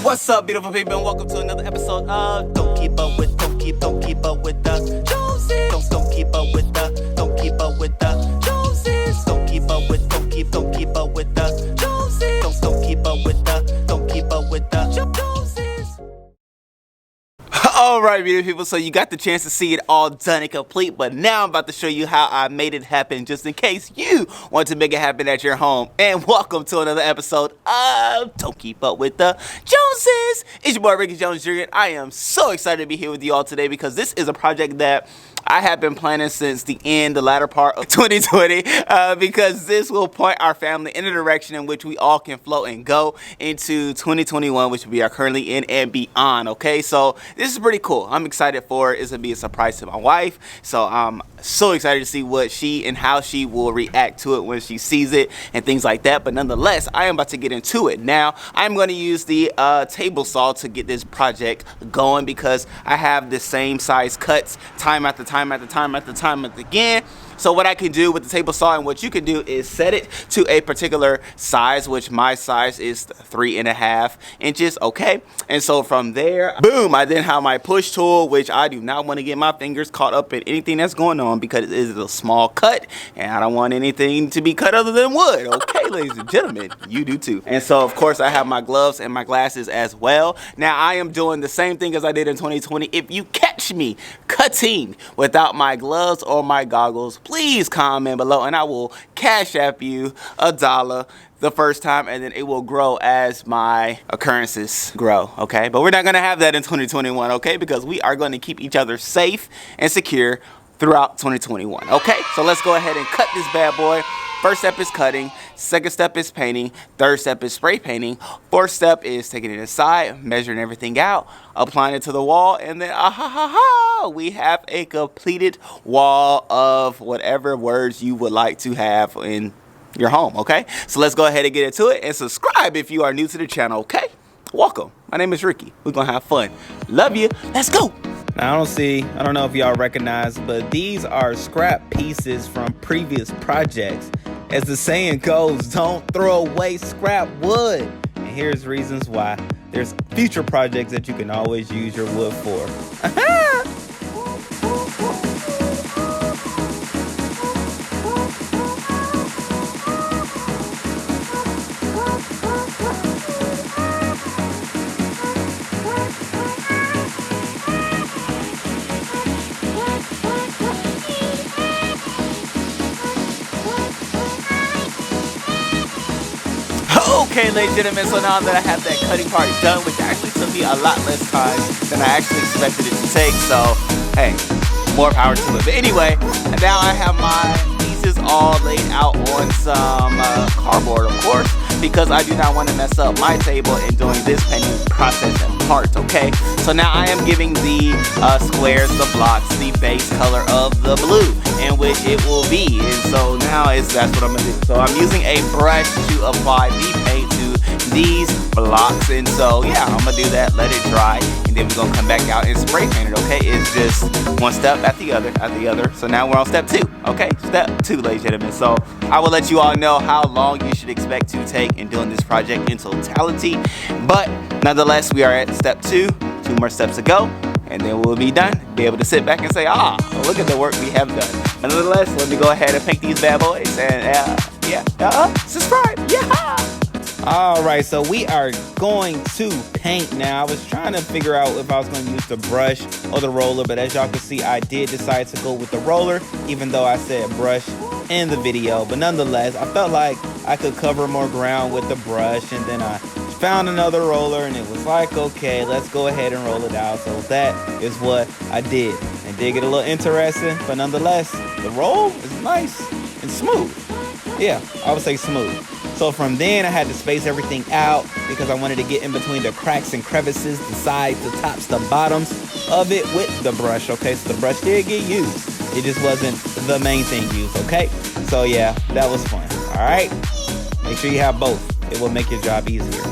What's up, beautiful people, and welcome to another episode of Don't Keep Up With the Joneses. Don't keep up with the Joneses. Don't keep up with the Joneses. Don't keep up with the Joneses. Don't keep up with the Joneses. Alright, beautiful people, so you got the chance to see it all done and complete, but now I'm about to show you how I made it happen just in case you want to make it happen at your home. And welcome to another episode of Don't Keep Up With the Joneses. It's your boy Ricky Jones Jr. I am so excited to be here with you all today because this is a project that I have been planning since the latter part of 2020 because this will point our family in a direction in which we all can float and go into 2021, which we are currently in and beyond, okay? So this is pretty cool. I'm excited for it. It's going to be a surprise to my wife. So I'm so excited to see what she and how she will react to it when she sees it and things like that. But nonetheless, I am about to get into it. Now, I'm going to use the table saw to get this project going because I have the same size cuts time after time again. So what I can do with the table saw and what you can do is set it to a particular size, which my size is 3.5 inches, okay? And so from there, boom, I then have my push tool, which I do not want to get my fingers caught up in anything that's going on because it is a small cut and I don't want anything to be cut other than wood, okay, ladies and gentlemen? You do too. And so, of course, I have my gloves and my glasses as well. Now, I am doing the same thing as I did in 2020. If you catch me cutting without my gloves or my goggles, please comment below and I will cash app you $1 the first time, and then it will grow as my occurrences grow, okay? But we're not gonna have that in 2021, okay? Because we are gonna keep each other safe and secure throughout 2021, okay? So let's go ahead and cut this bad boy. First step is cutting, second step is painting, third step is spray painting, fourth step is taking it inside, measuring everything out, applying it to the wall, and then we have a completed wall of whatever words you would like to have in your home, okay? So let's go ahead and get into it, and subscribe if you are new to the channel, okay? Welcome. My name is Ricky. We're gonna have fun. Love you. Let's go. Now, I don't know if y'all recognize, but these are scrap pieces from previous projects. As the saying goes, don't throw away scrap wood. And here's reasons why. There's future projects that you can always use your wood for. Okay, ladies and gentlemen, so now that I have that cutting part done, which actually took me a lot less time than I actually expected it to take, so, hey, more power to it. But anyway, now I have my pieces all laid out on some cardboard, of course, because I do not want to mess up my table in doing this painting process and parts, okay? So now I am giving the squares, the blocks, the base color of the blue in which it will be. And so now that's what I'm gonna do. So I'm using a brush to apply the paint to these blocks. And so yeah, I'm gonna do that, let it dry, and then we're gonna come back out and spray paint it, okay? It's just one step at the other. So now we're on step 2, okay? Step 2, ladies and gentlemen. So I will let you all know how long you should expect to take in doing this project in totality. But nonetheless, we are at step 2, 2 more steps to go, and then we'll be done. Be able to sit back and say, look at the work we have done. But nonetheless, let me go ahead and paint these bad boys and subscribe. Yeah. All right, so we are going to paint now. I was trying to figure out if I was going to use the brush or the roller, but as y'all can see, I did decide to go with the roller, even though I said brush in the video. But nonetheless, I felt like I could cover more ground with the brush, and then I found another roller, and it was like, okay, let's go ahead and roll it out. So that is what I did, and did get a little interesting, but nonetheless, the roll is nice and smooth. Yeah, I would say smooth. So from then, I had to space everything out because I wanted to get in between the cracks and crevices, the sides, the tops, the bottoms of it with the brush, okay? So the brush did get used. It just wasn't the main thing used, okay? So yeah, that was fun, all right? Make sure you have both. It will make your job easier.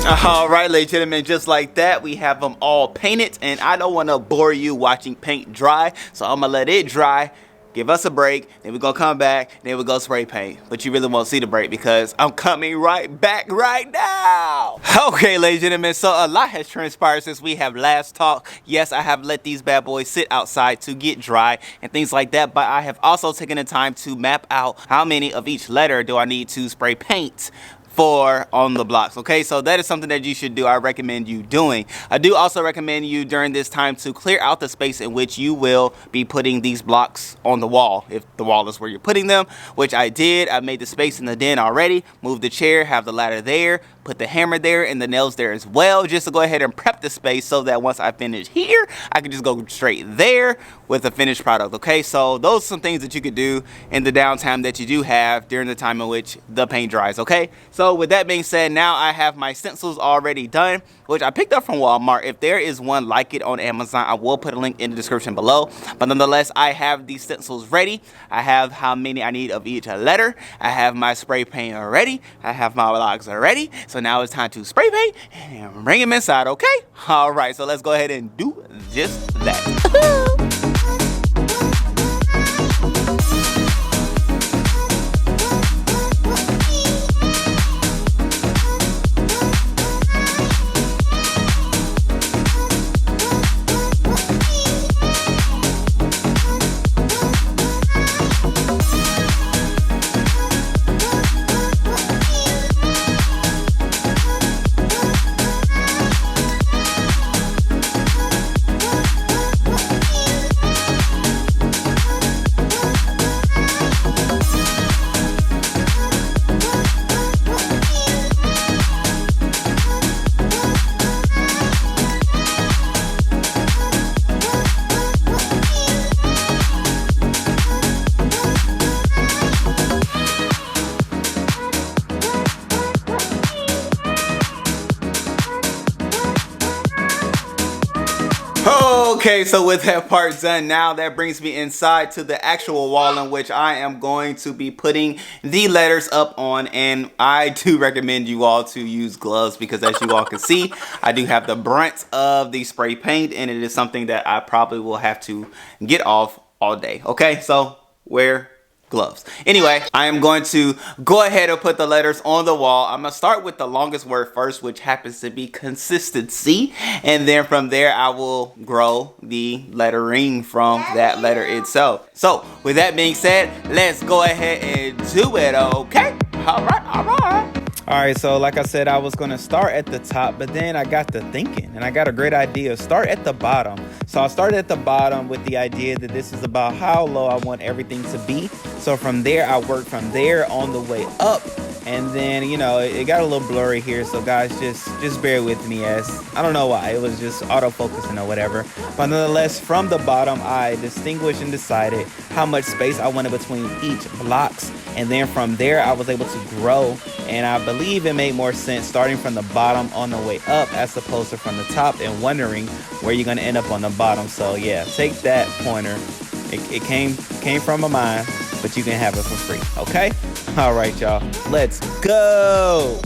All right, ladies and gentlemen, just like that, we have them all painted, and I don't want to bore you watching paint dry, so I'm gonna let it dry give us a break, then we're gonna come back, then we're gonna spray paint. But you really won't see the break because I'm coming right back right now. Okay, ladies and gentlemen, so a lot has transpired since we have last talked. Yes, I have let these bad boys sit outside to get dry and things like that, but I have also taken the time to map out how many of each letter do I need to spray paint for on the blocks. Okay, so that is something that you should do. I recommend you doing. I do also recommend you during this time to clear out the space in which you will be putting these blocks on the wall, if the wall is where you're putting them, which I did. I made the space in the den already, moved the chair, have the ladder there, put the hammer there and the nails there as well, just to go ahead and prep the space so that once I finish here, I can just go straight there with the finished product. Okay, so those are some things that you could do in the downtime that you do have during the time in which the paint dries. Okay, so with that being said, now I have my stencils already done, which I picked up from Walmart. If there is one like it on Amazon, I will put a link in the description below. But nonetheless, I have these stencils ready. I have how many I need of each letter. I have my spray paint already. I have my blocks already. So now it's time to spray paint and bring them inside, okay? All right, so let's go ahead and do just that. Okay, so with that part done, now that brings me inside to the actual wall in which I am going to be putting the letters up on, and I do recommend you all to use gloves because as you all can see, I do have the brunt of the spray paint and it is something that I probably will have to get off all day. Okay, so wear gloves. Anyway, I am going to go ahead and put the letters on the wall. I'm gonna start with the longest word first, which happens to be consistency, and then from there I will grow the lettering from that letter itself. So with that being said, let's go ahead and do it. Okay, all right. All right, so like I said, I was gonna start at the top, but then I got to thinking and I got a great idea. Start at the bottom. So I started at the bottom with the idea that this is about how low I want everything to be. So from there, I worked from there on the way up. And then, you know, it got a little blurry here. So guys, just bear with me as I don't know why. It was just autofocusing or whatever. But nonetheless, from the bottom, I distinguished and decided how much space I wanted between each blocks. And then from there, I was able to grow. And I believe it made more sense starting from the bottom on the way up as opposed to from the top and wondering where you're going to end up on the bottom. So yeah, take that pointer. It came from my mind, but you can have it for free. Okay? All right, y'all. Let's go.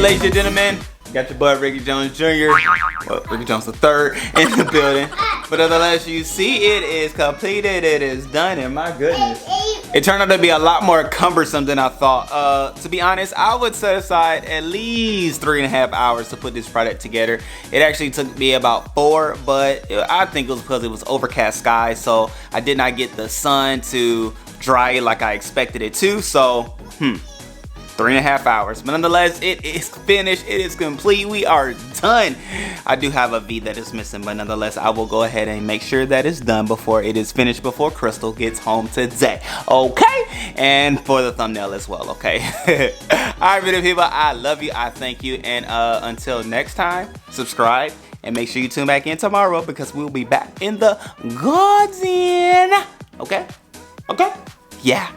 ladies and gentlemen, got your boy Ricky Jones Jr. Well, Ricky Jones III in the building. But nonetheless, you see it is completed, it is done, and my goodness. It turned out to be a lot more cumbersome than I thought. To be honest, I would set aside at least 3.5 hours to put this product together. It actually took me about 4, but I think it was because it was overcast sky, so I did not get the sun to dry it like I expected it to, so 3.5 hours. But nonetheless, it is finished. It is complete. We are done. I do have a V that is missing, but nonetheless, I will go ahead and make sure that it's done before it is finished, before Crystal gets home today. Okay? And for the thumbnail as well, okay? Alright, beautiful people, I love you. I thank you. And until next time, subscribe and make sure you tune back in tomorrow because we'll be back in the garden. Okay? Okay? Yeah.